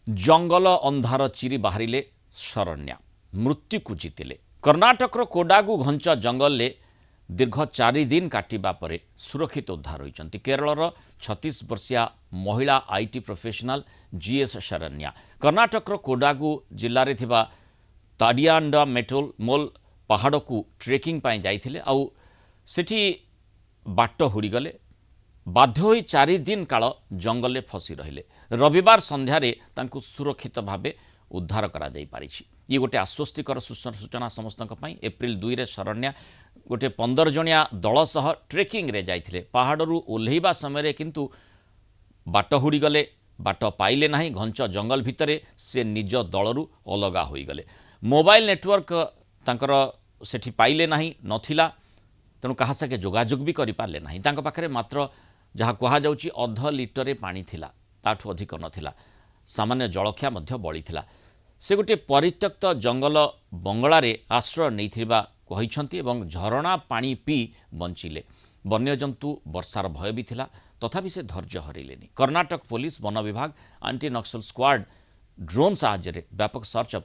जंगल अंधार चिरी बाहरिले शरण्या मृत्यु को जीतिले। कर्णाटकर कोडागु घंच जंगल दीर्घ 4 दिन काटिबा परे सुरक्षित उद्धार होइचंती। केरलर 36 वर्षीया महिला आईटी प्रोफेशनल जीएस शरण्या कर्णाटकर कोडागु जिल्ला रे थिबा ताडियांडा मेटल मोल पहाड़ को ट्रेकिंग पाई जाइथिले आउ सेठी बाट हुड़ी गले। बाध्य होई 4 दिन काल जंगल फसी रहिले। रविवार संध्यारे तांकु सुरक्षित भावे उद्धार करा जाई पारिछि। ये गोटे आश्वस्तिकर सूचना समस्त एप्रिल 2 रे शरण्या गोटे 15 जणिया दल सह ट्रेकिंग रे जाइथिले। पहाड़रू ओल्हेइबा समय किंतु बाट हुड़ी गले, बाट पाइले नाही। घंच जंगल भितरे से निज दलरू अलगा होई गले। मोबाइल नेटवर्क तांकर सेठी पाइले नाही नथिला, तेणु कहा सके जोगाजोग भी करि पारले नाही। तांक पाखरे मात्र जहाँ कहा जाउची अध लिटरे पानी थिला, ताठू अधिक नथिला। सामान्य जलखिया मध्य बळी थिला। से गोटे परित्यक्त जंगल बंगलारे आश्रय नैथिबा कहिछंती एवं झरणा पानी पी बंचिले। वन्यजंतु वर्षार भय भी थिला, तथापि से धैर्य हरिलेनी। कर्नाटक पुलिस, वन विभाग, एंटी नक्सल स्क्वाड ड्रोन साहाय्य व्यापक सर्च